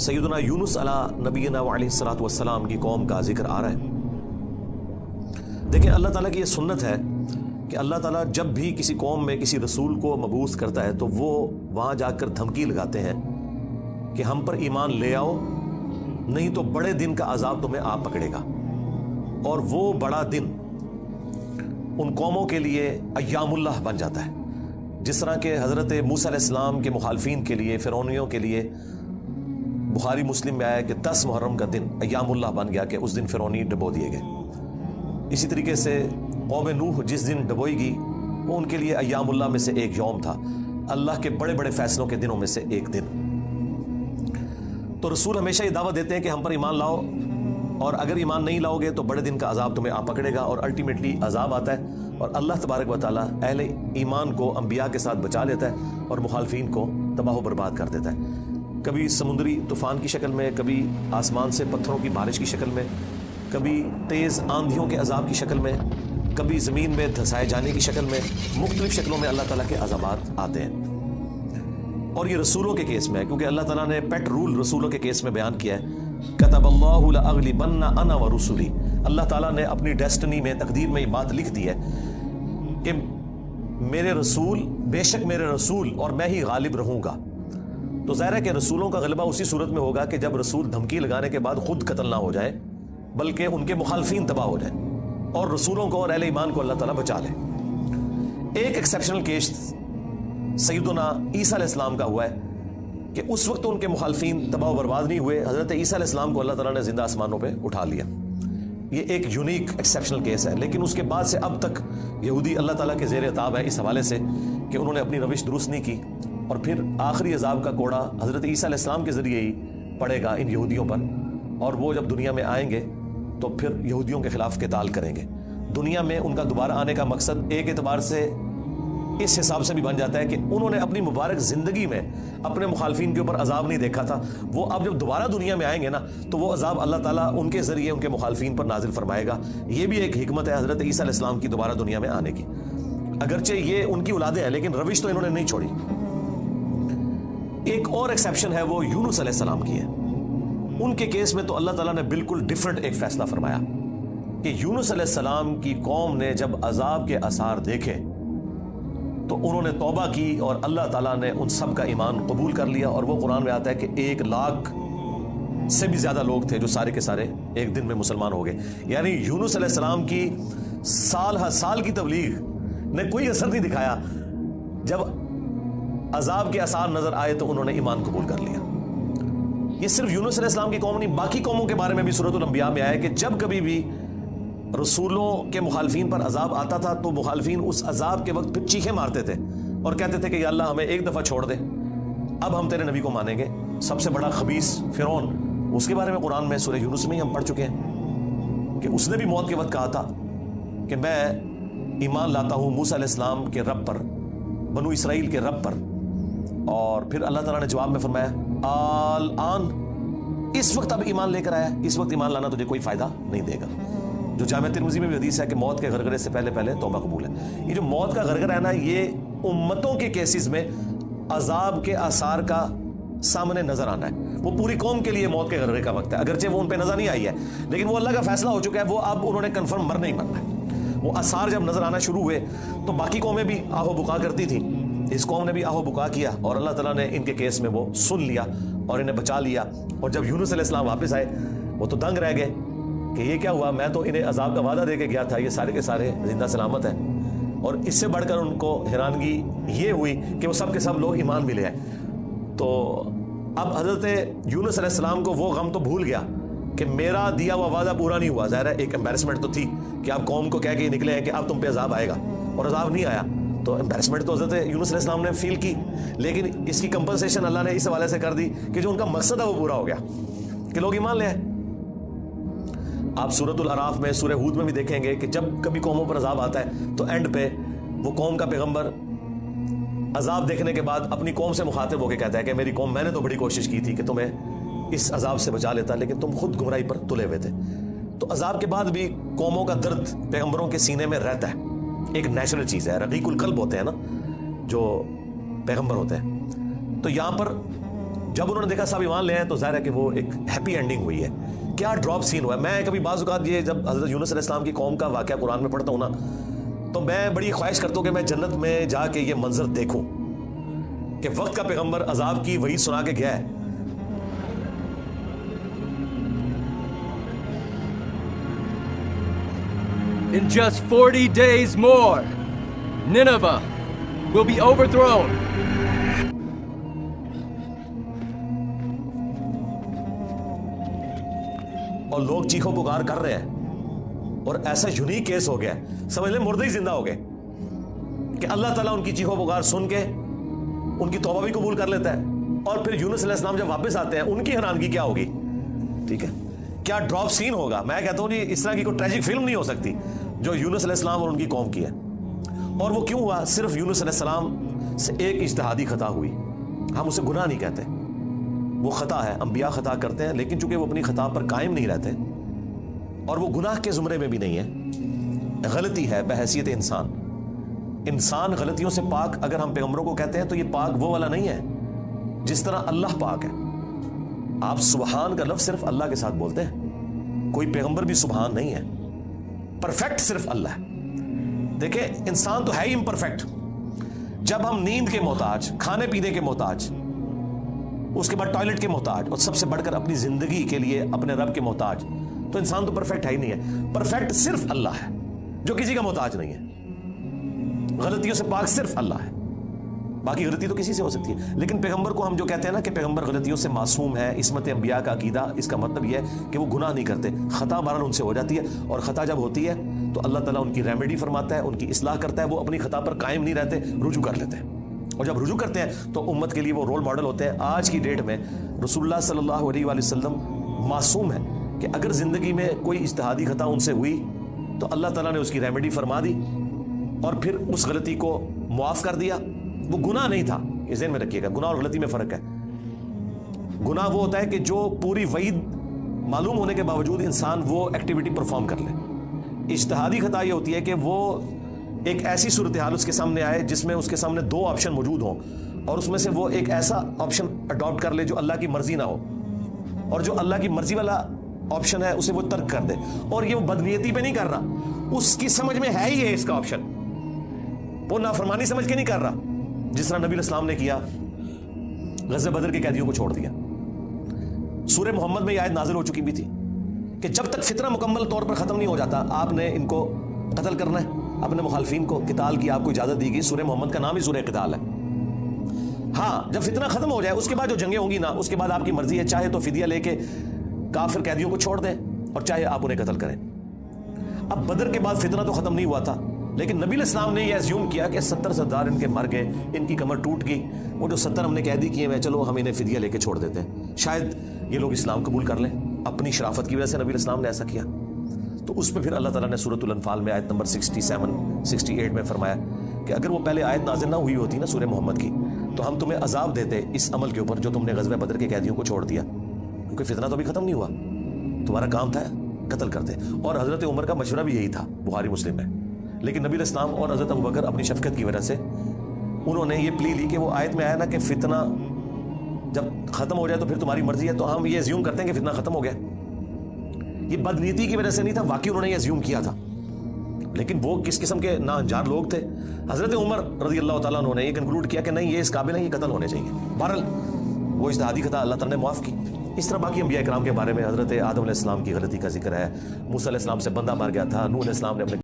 سیدنا یونس علیہ نبینا علیہ الصلوۃ والسلام کی قوم کا ذکر آ رہا ہے۔ دیکھیں اللہ تعالیٰ کی یہ سنت ہے کہ اللہ تعالیٰ جب بھی کسی قوم میں کسی رسول کو مبعوث کرتا ہے تو وہ وہاں جا کر دھمکی لگاتے ہیں کہ ہم پر ایمان لے آؤ، نہیں تو بڑے دن کا عذاب تمہیں آ پکڑے گا۔ اور وہ بڑا دن ان قوموں کے لیے ایام اللہ بن جاتا ہے، جس طرح کہ حضرت موسیٰ علیہ السلام کے مخالفین کے لیے، فرعونیوں کے لیے بخاری مسلم میں آیا کہ 10 محرم کا دن ایام اللہ بن گیا کہ اس دن فرعونی ڈبو دیے گئے۔ اسی طریقے سے قوم نوح جس دن ڈبوئی گئی وہ ان کے لیے ایام اللہ میں سے ایک یوم تھا، اللہ کے بڑے بڑے فیصلوں کے دنوں میں سے ایک دن۔ تو رسول ہمیشہ یہ دعوت دیتے ہیں کہ ہم پر ایمان لاؤ، اور اگر ایمان نہیں لاؤ گے تو بڑے دن کا عذاب تمہیں آ پکڑے گا، اور الٹیمیٹلی عذاب آتا ہے اور اللہ تبارک و تعالیٰ اہل ایمان کو انبیاء کے ساتھ بچا لیتا ہے اور مخالفین کو تباہ و برباد کر دیتا ہے، کبھی سمندری طوفان کی شکل میں، کبھی آسمان سے پتھروں کی بارش کی شکل میں، کبھی تیز آندھیوں کے عذاب کی شکل میں، کبھی زمین میں دھسائے جانے کی شکل میں، مختلف شکلوں میں اللہ تعالیٰ کے عذابات آتے ہیں۔ اور یہ رسولوں کے کیس میں ہے، کیونکہ اللہ تعالیٰ نے پیٹ رول رسولوں کے کیس میں بیان کیا ہے، کتب اللہ لأغلبن انا ورسلی، اللہ تعالیٰ نے اپنی ڈیسٹنی میں، تقدیر میں یہ بات لکھ دی ہے کہ میرے رسول، بے شک میرے رسول اور میں ہی غالب رہوں گا۔ تو ظاہر ہے کہ رسولوں کا غلبہ اسی صورت میں ہوگا کہ جب رسول دھمکی لگانے کے بعد خود قتل نہ ہو جائے بلکہ ان کے مخالفین تباہ ہو جائیں اور رسولوں کو اور اہل ایمان کو اللہ تعالیٰ بچا لے۔ ایک ایکسیپشنل کیس سیدنا عیسیٰ علیہ السلام کا ہوا ہے کہ اس وقت ان کے مخالفین تباہ و برباد نہیں ہوئے، حضرت عیسیٰ علیہ السلام کو اللہ تعالیٰ نے زندہ آسمانوں پہ اٹھا لیا۔ یہ ایک یونیک ایکسیپشنل کیس ہے، لیکن اس کے بعد سے اب تک یہودی اللہ تعالیٰ کے زیر عتاب ہے اس حوالے سے کہ انہوں نے اپنی روش درست نہیں کی، اور پھر آخری عذاب کا کوڑا حضرت عیسیٰ علیہ السلام کے ذریعے ہی پڑے گا ان یہودیوں پر، اور وہ جب دنیا میں آئیں گے تو پھر یہودیوں کے خلاف قتال کریں گے۔ دنیا میں ان کا دوبارہ آنے کا مقصد ایک اعتبار سے اس حساب سے بھی بن جاتا ہے کہ انہوں نے اپنی مبارک زندگی میں اپنے مخالفین کے اوپر عذاب نہیں دیکھا تھا، وہ اب جب دوبارہ دنیا میں آئیں گے نا تو وہ عذاب اللہ تعالیٰ ان کے ذریعے ان کے مخالفین پر نازل فرمائے گا۔ یہ بھی ایک حکمت ہے حضرت عیسیٰ علیہ السلام کی دوبارہ دنیا میں آنے کی، اگرچہ یہ ان کی اولادیں ہیں لیکن روش تو انہوں نے نہیں چھوڑی۔ ایک اور ایکسیپشن ہے وہ یونس علیہ السلام کی ہے، ان کے کیس میں تو اللہ تعالیٰ نے بالکل ڈیفرنٹ ایک فیصلہ فرمایا کہ یونس علیہ السلام کی قوم نے جب عذاب کے آثار دیکھے تو انہوں نے توبہ کی اور اللہ تعالیٰ نے ان سب کا ایمان قبول کر لیا، اور وہ قرآن میں آتا ہے کہ 1 لاکھ سے بھی زیادہ لوگ تھے جو سارے کے سارے ایک دن میں مسلمان ہو گئے۔ یعنی یونس علیہ السلام کی سال ہر سال کی تبلیغ نے کوئی اثر نہیں دکھایا، جب عذاب کے آثار نظر آئے تو انہوں نے ایمان قبول کر لیا۔ یہ صرف یونس علیہ السلام کی قوم نہیں، باقی قوموں کے بارے میں بھی سورۃ الانبیاء میں آیا کہ جب کبھی بھی رسولوں کے مخالفین پر عذاب آتا تھا تو مخالفین اس عذاب کے وقت پھر چیخیں مارتے تھے اور کہتے تھے کہ یا اللہ ہمیں ایک دفعہ چھوڑ دے، اب ہم تیرے نبی کو مانیں گے۔ سب سے بڑا خبیث فرعون، اس کے بارے میں قرآن میں سورہ یونس میں ہی ہم پڑھ چکے ہیں کہ اس نے بھی موت کے وقت کہا تھا کہ میں ایمان لاتا ہوں موسیٰ علیہ السلام کے رب پر، بنو اسرائیل کے رب پر، اور پھر اللہ تعالیٰ نے جواب میں فرمایا آن، اس وقت اب ایمان لے کر آیا، اس وقت ایمان لانا تجھے کوئی فائدہ نہیں دے گا۔ جو جامع ترمذی میں بھی حدیث ہے کہ موت کے غرغرے سے پہلے پہلے توبہ قبول ہے۔ یہ جو موت کا غرغرہ ہے نا، یہ امتوں کے کیسز میں عذاب کے آثار کا سامنے نظر آنا ہے، وہ پوری قوم کے لیے موت کے غرغرے کا وقت ہے، اگرچہ وہ ان پہ نظر نہیں آئی ہے لیکن وہ اللہ کا فیصلہ ہو چکا ہے، وہ اب انہوں نے کنفرم مرنا ہی مرنا ہے۔ وہ آثار جب نظر آنا شروع ہوئے تو باقی قومیں بھی آہو بکا کرتی تھیں، اس قوم نے بھی آہو بکا کیا اور اللہ تعالیٰ نے ان کے کیس میں وہ سن لیا اور انہیں بچا لیا۔ اور جب یونس علیہ السلام واپس آئے وہ تو دنگ رہ گئے کہ یہ کیا ہوا، میں تو انہیں عذاب کا وعدہ دے کے گیا تھا، یہ سارے کے سارے زندہ سلامت ہیں۔ اور اس سے بڑھ کر ان کو حیرانگی یہ ہوئی کہ وہ سب کے سب لوگ ایمان بھی لے آئے۔ تو اب حضرت یونس علیہ السلام کو وہ غم تو بھول گیا کہ میرا دیا ہوا وعدہ پورا نہیں ہوا۔ ظاہر ہے ایک امبیرسمنٹ تو تھی کہ آپ قوم کو کہہ کے نکلے ہیں کہ اب تم پہ عذاب آئے گا اور عذاب نہیں آیا، تو امبیرسمنٹ تو حضرت یونس علیہ السلام نے فیل کی، لیکن اس کی کمپنسیشن اللہ نے اس حوالے سے کر دی کہ جو ان کا مقصد ہے وہ پورا ہو گیا کہ لوگ ایمان لے آئے۔ آپ سورۃ الاعراف میں، سورہ ہود میں بھی دیکھیں گے کہ جب کبھی قوموں پر عذاب آتا ہے تو اینڈ پہ وہ قوم کا پیغمبر عذاب دیکھنے کے بعد اپنی قوم سے مخاطب ہو کے کہتا ہے کہ میری قوم، میں نے تو بڑی کوشش کی تھی کہ تمہیں اس عذاب سے بچا لیتا لیکن تم خود گمراہی پر تلے ہوئے تھے۔ تو عذاب کے بعد بھی قوموں کا درد پیغمبروں کے سینے میں رہتا ہے، ایک نیچرل چیز ہے، رقیق القلب ہوتے ہیں نا جو پیغمبر ہوتے ہیں۔ تو یہاں پر جب انہوں نے دیکھا صاحب ایمان لے ہیں تو ظاہر ہے کہ وہ ایک ہیپی اینڈنگ ہوئی ہے. کیا ڈراپ سین ہوا ہے. میں کبھی بعض اوقات یہ جب حضرت یونس علیہ السلام کی قوم کا واقعہ قرآن میں پڑھتا ہوں نا تو میں بڑی خواہش کرتا ہوں کہ میں جنت میں جا کے یہ منظر دیکھوں کہ وقت کا پیغمبر عذاب کی وہی سنا کے گیا ہے. In just 40 days more, Nineveh will be overthrown. اور لوگ چیخو پکار کر رہے ہیں اور ایسا یونیک کیس ہو گیا ہے, سمجھ لیں مردے ہی زندہ ہو گئے کہ اللہ تعالیٰ ان کی چیخو پکار سن کے ان کی توبہ بھی قبول کر لیتا ہے. اور پھر یونس علیہ السلام جب واپس آتے ہیں ان کی حیرانگی کیا ہوگی. ٹھیک ہے, کیا ڈراپ سین ہوگا. میں کہتا ہوں اس طرح کی کوئی ٹریجک فلم نہیں ہو سکتی جو یونس علیہ السلام اور ان کی قوم کی ہے. اور وہ کیوں ہوا؟ صرف یونس علیہ السلام سے ایک اجتہادی خطا ہوئی. ہم اسے گناہ نہیں کہتے, وہ خطا ہے. انبیاء خطا کرتے ہیں لیکن چونکہ وہ اپنی خطا پر قائم نہیں رہتے اور وہ گناہ کے زمرے میں بھی نہیں ہے, غلطی ہے بحیثیت انسان. انسان غلطیوں سے پاک اگر ہم پیغمبروں کو کہتے ہیں تو یہ پاک وہ والا نہیں ہے جس طرح اللہ پاک ہے. آپ سبحان کا لفظ صرف اللہ کے ساتھ بولتے ہیں, کوئی پیغمبر بھی سبحان نہیں ہے. پرفیکٹ صرف اللہ ہے. دیکھیں انسان تو ہے ہی امپرفیکٹ. جب ہم نیند کے محتاج, کھانے پینے کے محتاج, اس کے بعد ٹوائلٹ کے محتاج اور سب سے بڑھ کر اپنی زندگی کے لیے اپنے رب کے محتاج, تو انسان تو پرفیکٹ ہے ہی نہیں ہے. پرفیکٹ صرف اللہ ہے جو کسی کا محتاج نہیں ہے. غلطیوں سے پاک صرف اللہ ہے, باقی غلطی تو کسی سے ہو سکتی ہے. لیکن پیغمبر کو ہم جو کہتے ہیں نا کہ پیغمبر غلطیوں سے معصوم ہے, عصمت انبیاء کا عقیدہ, اس کا مطلب یہ ہے کہ وہ گناہ نہیں کرتے. خطا بہرحال ان سے ہو جاتی ہے اور خطا جب ہوتی ہے تو اللہ تعالیٰ ان کی ریمیڈی فرماتا ہے, ان کی اصلاح کرتا ہے. وہ اپنی خطا پر قائم نہیں رہتے, رجوع کر لیتے ہیں. اور جب رجوع کرتے ہیں تو امت کے لیے وہ رول ماڈل ہوتے ہیں. آج کی ڈیٹ میں رسول اللہ صلی اللہ علیہ وآلہ وسلم معصوم ہے کہ اگر زندگی میں کوئی اجتہادی خطا ان سے ہوئی تو اللہ تعالیٰ نے اس کی ریمیڈی فرما دی اور پھر اس غلطی کو معاف کر دیا. وہ گناہ نہیں تھا, یہ ذہن میں رکھیے گا. گناہ اور غلطی میں فرق ہے. گناہ وہ ہوتا ہے کہ جو پوری وعید معلوم ہونے کے باوجود انسان وہ ایکٹیویٹی پرفارم کر لے. اجتہادی خطا یہ ہوتی ہے کہ وہ ایک ایسی صورتحال اس کے سامنے آئے جس میں اس کے سامنے دو آپشن موجود ہوں اور اس میں سے وہ ایک ایسا آپشن اڈاپٹ کر لے جو اللہ کی مرضی نہ ہو, اور جو اللہ کی مرضی والا آپشن ہے اسے وہ ترک کر دے. اور یہ وہ بدنیتی پہ نہیں کر رہا, اس کی سمجھ میں ہے ہی ہے اس کا آپشن, وہ نافرمانی سمجھ کے نہیں کر رہا. جس طرح نبی علیہ السلام نے کیا, غزوہ بدر کے قیدیوں کو چھوڑ دیا. سورہ محمد میں یہ آیت نازل ہو چکی بھی تھی کہ جب تک فتنہ مکمل طور پر ختم نہیں ہو جاتا آپ نے ان کو قتل کرنا ہے, اپنے مخالفین کو قتال کی آپ کو اجازت دی گئی. سورہ محمد کا نام ہی سورہ قتال ہے. ہاں جب فتنہ ختم ہو جائے اس کے بعد جو جنگیں ہوں گی نا, اس کے بعد آپ کی مرضی ہے, چاہے تو فدیہ لے کے کافر قیدیوں کو چھوڑ دیں اور چاہے آپ انہیں قتل کریں. اب بدر کے بعد فتنہ تو ختم نہیں ہوا تھا, لیکن نبی علیہ السلام نے یہ ایزیوم کیا کہ 70 سردار ان کے مر گئے, ان کی کمر ٹوٹ گئی, وہ جو 70 ہم نے قیدی کیے ہیں چلو ہم انہیں فدیہ لے کے چھوڑ دیتے ہیں, شاید یہ لوگ اسلام قبول کر لیں. اپنی شرافت کی وجہ سے نبی علیہ السلام نے ایسا کیا. تو اس پہ پھر اللہ تعالیٰ نے سورۃ الانفال میں آیت نمبر 67 68 میں فرمایا کہ اگر وہ پہلے آیت نازل نہ ہوئی ہوتی نا سورہ محمد کی تو ہم تمہیں عذاب دیتے اس عمل کے اوپر جو تم نے غزوہ بدر کے قیدیوں کو چھوڑ دیا, کیونکہ فتنہ تو ابھی ختم نہیں ہوا, تمہارا کام تھا قتل کرتے. اور حضرت عمر کا مشورہ بھی یہی تھا بخاری مسلم میں, لیکن نبی علیہ السلام اور حضرت ابوبکر اپنی شفقت کی وجہ سے انہوں نے یہ پلی لی کہ وہ آیت میں آیا نا کہ فتنہ جب ختم ہو جائے تو پھر تمہاری مرضی ہے, تو ہم یہ ایزیوم کرتے ہیں کہ فتنہ ختم ہو گیا. یہ بدنیتی کی وجہ سے نہیں تھا, واقعی انہوں نے یہ ایزیوم کیا تھا, لیکن وہ کس قسم کے ناہنجار لوگ تھے. حضرت عمر رضی اللہ تعالیٰ عنہ نے یہ کنکلوڈ کیا کہ نہیں یہ اس قابل ہے, یہ قتل ہونے چاہیے. بہرحال وہ اجتہادی خطا اللہ تعالیٰ نے معاف کی. اس طرح باقی انبیاء کرام کے بارے میں حضرت آدم علیہ السلام کی غلطی کا ذکر ہے, موسیٰ علیہ السلام سے بندہ مار گیا تھا, نوح علیہ السلام نے اپنے